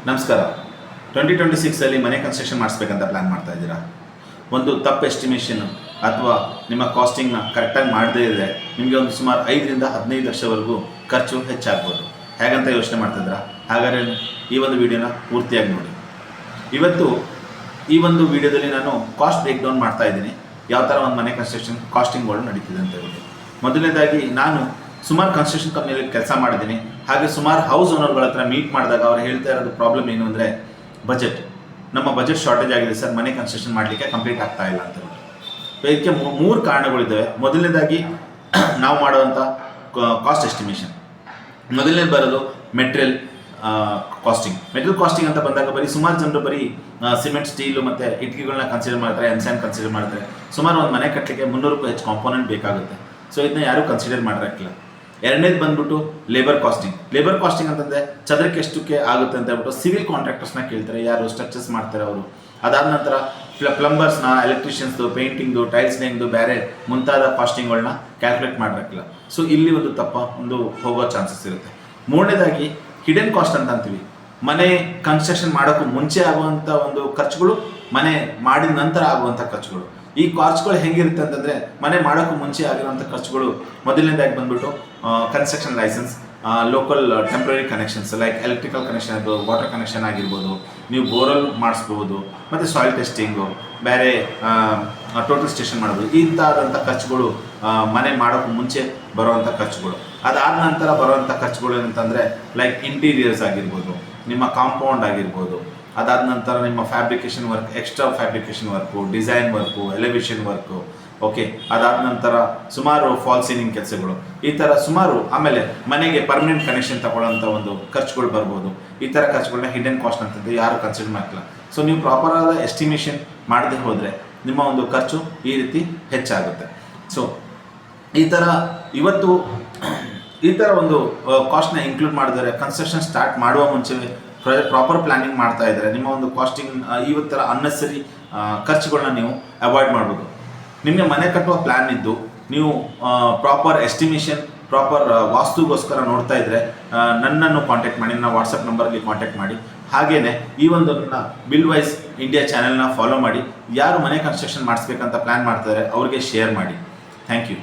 ನಮಸ್ಕಾರ. 2026 ಮನೆ construction ಮಾಡಿಸ್ಬೇಕಂತ plan ಮಾಡ್ತಾ ಇದ್ದೀರಾ? ಒಂದು ತಪ್ಪು ಎಸ್ಟಿಮೇಷನ್ ಅಥವಾ ನಿಮ್ಮ ಕಾಸ್ಟಿಂಗ್ನ ಕರೆಕ್ಟಾಗಿ ಮಾಡದೇ ಇದ್ದರೆ ನಿಮಗೆ ಒಂದು ಸುಮಾರು 5ರಿಂದ 15 ಲಕ್ಷವರೆಗೂ ಖರ್ಚು ಹೆಚ್ಚಾಗ್ಬೋದು. ಹೇಗಂತ ಯೋಚನೆ ಮಾಡ್ತಿದ್ದೀರಾ? ಹಾಗಾದರೆ ಈ ಒಂದು ವಿಡಿಯೋನ ಪೂರ್ತಿಯಾಗಿ ನೋಡಿ. ಇವತ್ತು ಈ ಒಂದು ವಿಡಿಯೋದಲ್ಲಿ ನಾನು ಕಾಸ್ಟ್ ಬ್ರೇಕ್ ಡೌನ್ ಮಾಡ್ತಾ ಇದ್ದೀನಿ. ಯಾವ ಥರ ಒಂದು ಮನೆ ಕನ್ಸ್ಟ್ರಕ್ಷನ್ ಕಾಸ್ಟಿಂಗ್ಗಳು ನಡೀತಿದೆ ಅಂತ ಹೇಳ್ಬಿಟ್ಟು. ಮೊದಲನೇದಾಗಿ ನಾನು ಸುಮಾರು ಕನ್ಸ್ಟ್ರಕ್ಷನ್ ಕಂಪ್ನಿಯಲ್ಲಿ ಕೆಲಸ ಮಾಡಿದ್ದೀನಿ. ಹಾಗೆ ಸುಮಾರು ಹೌಸ್ ಓನರ್ಗಳ ಹತ್ರ ಮೀಟ್ ಮಾಡಿದಾಗ ಅವ್ರು ಹೇಳ್ತಾ ಇರೋದು ಪ್ರಾಬ್ಲಮ್ ಏನು ಅಂದರೆ ಬಜೆಟ್. ನಮ್ಮ ಬಜೆಟ್ ಶಾರ್ಟೇಜ್ ಆಗಿದೆ ಸರ್, ಮನೆ ಕನ್ಸ್ಟ್ರಕ್ಷನ್ ಮಾಡಲಿಕ್ಕೆ ಕಂಪ್ಲೀಟ್ ಆಗ್ತಾ ಇಲ್ಲ ಅಂತ ಹೇಳ್ಬಿಟ್ಟು. ಇದಕ್ಕೆ 3 ಕಾರಣಗಳಿದ್ದಾವೆ. ಮೊದಲನೇದಾಗಿ ನಾವು ಮಾಡುವಂಥ ಕಾಸ್ಟ್ ಎಸ್ಟಿಮೇಷನ್. ಮೊದಲನೇ ಬರೋದು ಮೆಟೀರಿಯಲ್ ಕಾಸ್ಟಿಂಗ್ ಅಂತ ಬಂದಾಗ ಸುಮಾರು ಜನರು ಬರೀ ಸಿಮೆಂಟ್, ಸ್ಟೀಲು ಮತ್ತು ಇಟ್ಕೆಗಳನ್ನ ಕನ್ಸಿಡರ್ ಮಾಡ್ತಾರೆ, ಎಮ್ಸ್ಯಾನ್ ಕನ್ಸಿಡರ್ ಮಾಡ್ತಾರೆ. ಸುಮಾರು ಒಂದು ಮನೆ ಕಟ್ಟಲಿಕ್ಕೆ 300 ಹೆಚ್ಚು ಕಾಂಪೋನೆಂಟ್ ಬೇಕಾಗುತ್ತೆ. ಸೊ ಇದನ್ನ ಯಾರೂ ಕನ್ಸಿಡರ್ ಮಾಡಿರಕ್ಕಿಲ್ಲ. ಎರಡನೇದು ಬಂದ್ಬಿಟ್ಟು ಲೇಬರ್ ಕಾಸ್ಟಿಂಗ್ ಅಂತಂದರೆ ಚದರಕ್ಕೆ ಎಷ್ಟಕ್ಕೆ ಆಗುತ್ತೆ ಅಂತ ಹೇಳ್ಬಿಟ್ಟು ಸಿವಿಲ್ ಕಾಂಟ್ರಾಕ್ಟರ್ಸ್ನ ಕೇಳ್ತಾರೆ, ಯಾರು ಸ್ಟ್ರಕ್ಚರ್ಸ್ ಮಾಡ್ತಾರೆ ಅವರು. ಅದಾದ ನಂತರ ಪ್ಲಂಬರ್ಸ್ನ, ಎಲೆಕ್ಟ್ರಿಷಿಯನ್ಸ್ದು, ಪೇಂಟಿಂಗ್ದು, ಟೈಲ್ಸ್ ಲೇಯಿಂಗ್ದು ಬೇರೆ ಮುಂತಾದ ಕಾಸ್ಟಿಂಗ್ಗಳನ್ನ ಕ್ಯಾಲ್ಕುಲೇಟ್ ಮಾಡಿರಕ್ಕಿಲ್ಲ. ಸೊ ಇಲ್ಲಿ ಒಂದು ಹೋಗೋ ಚಾನ್ಸಸ್ ಇರುತ್ತೆ. ಮೂರನೇದಾಗಿ ಹಿಡನ್ ಕಾಸ್ಟ್ ಅಂತ ಅಂತೀವಿ. ಮನೆ ಕನ್ಸ್ಟ್ರಕ್ಷನ್ ಮಾಡೋಕ್ಕೂ ಮುಂಚೆ ಆಗುವಂಥ ಒಂದು ಖರ್ಚುಗಳು, ಮನೆ ಮಾಡಿದ ನಂತರ ಆಗುವಂಥ ಖರ್ಚುಗಳು. ಈ ಖರ್ಚುಗಳು ಹೆಂಗಿರುತ್ತೆ ಅಂತಂದರೆ, ಮನೆ ಮಾಡೋಕ್ಕೂ ಮುಂಚೆ ಆಗಿರುವಂಥ ಖರ್ಚುಗಳು ಮೊದಲನೇದಾಗಿ ಬಂದ್ಬಿಟ್ಟು construction licence, local temporary connections like electrical connection ಆಗಿರ್ಬೋದು, ವಾಟರ್ ಕನೆಕ್ಷನ್ ಆಗಿರ್ಬೋದು, ನೀವು ಬೋರ್ವೆಲ್ ಮಾಡಿಸ್ಬೋದು, ಮತ್ತು ಸಾಯಿಲ್ ಟೆಸ್ಟಿಂಗು, ಬೇರೆ ಟೋಟಲ್ ಸ್ಟೇಷನ್ ಮಾಡೋದು, ಇಂಥಾದಂಥ ಖರ್ಚುಗಳು ಮನೆ ಮಾಡೋಕ್ಕೂ ಮುಂಚೆ ಬರುವಂಥ ಖರ್ಚುಗಳು. ಅದಾದ ನಂತರ ಬರುವಂಥ ಖರ್ಚುಗಳು ಏನಂತಂದರೆ ಲೈಕ್ ಇಂಟೀರಿಯರ್ಸ್ ಆಗಿರ್ಬೋದು, ನಿಮ್ಮ ಕಾಂಪೌಂಡ್ ಆಗಿರ್ಬೋದು, ಅದಾದ ನಂತರ ನಿಮ್ಮ fabrication work, extra fabrication work, design work, elevation work, okay. ಅದಾದ ನಂತರ ಸುಮಾರು ಫಾಲ್ ಸೀಲಿಂಗ್ ಕೆಲಸಗಳು, ಈ ಥರ ಸುಮಾರು. ಆಮೇಲೆ ಮನೆಗೆ ಪರ್ಮನೆಂಟ್ ಕನೆಕ್ಷನ್ ತಗೊಳ್ಳೋಂಥ ಒಂದು ಖರ್ಚುಗಳು ಬರ್ಬೋದು. ಈ ಥರ ಖರ್ಚುಗಳನ್ನ ಹಿಡನ್ ಕಾಸ್ಟ್ ಅಂತಂದು ಯಾರು ಕನ್ಸಿಡರ್ ಮಾಡ್ತಿಲ್ಲ. ಸೊ ನೀವು ಪ್ರಾಪರಾದ ಎಸ್ಟಿಮೇಷನ್ ಮಾಡದೆ ಹೋದರೆ ನಿಮ್ಮ ಒಂದು ಖರ್ಚು ಈ ರೀತಿ ಹೆಚ್ಚಾಗುತ್ತೆ. ಸೊ ಈ ಥರ ಒಂದು ಕಾಸ್ಟ್ನ ಇನ್ಕ್ಲೂಡ್ ಮಾಡಿದರೆ ಕನ್ಸ್ಟ್ರಕ್ಷನ್ ಸ್ಟಾರ್ಟ್ ಮಾಡುವ ಮುಂಚೆ ಪ್ರಾಪರ್ ಪ್ಲಾನಿಂಗ್ ಮಾಡ್ತಾ ಇದ್ದಾರೆ, ನಿಮ್ಮ ಒಂದು ಕಾಸ್ಟಿಂಗ್ ಇವತ್ತರ ಅನ್ನೆಸರಿ ಖರ್ಚುಗಳನ್ನ ನೀವು ಅವಾಯ್ಡ್ ಮಾಡ್ಬೋದು. ನಿಮಗೆ ಮನೆ ಕಟ್ಟುವ ಪ್ಲ್ಯಾನ್ ಇದ್ದು ನೀವು ಪ್ರಾಪರ್ ಎಸ್ಟಿಮೇಷನ್, ಪ್ರಾಪರ್ ವಾಸ್ತುಗೋಸ್ಕರ ನೋಡ್ತಾ ಇದ್ದರೆ ನನ್ನನ್ನು ಕಾಂಟ್ಯಾಕ್ಟ್ ಮಾಡಿ, ನನ್ನ ವಾಟ್ಸಪ್ ನಂಬರಲ್ಲಿ ಕಾಂಟ್ಯಾಕ್ಟ್ ಮಾಡಿ. ಹಾಗೆಯೇ ಈ ಒಂದು ನನ್ನ ಬಿಲ್ ವೈಸ್ ಇಂಡಿಯಾ ಚಾನೆಲ್ನ ಫಾಲೋ ಮಾಡಿ. ಯಾರು ಮನೆ ಕನ್ಸ್ಟ್ರಕ್ಷನ್ ಮಾಡಿಸ್ಬೇಕಂತ ಪ್ಲ್ಯಾನ್ ಮಾಡ್ತಾರೆ ಅವ್ರಿಗೆ ಶೇರ್ ಮಾಡಿ. Thank you.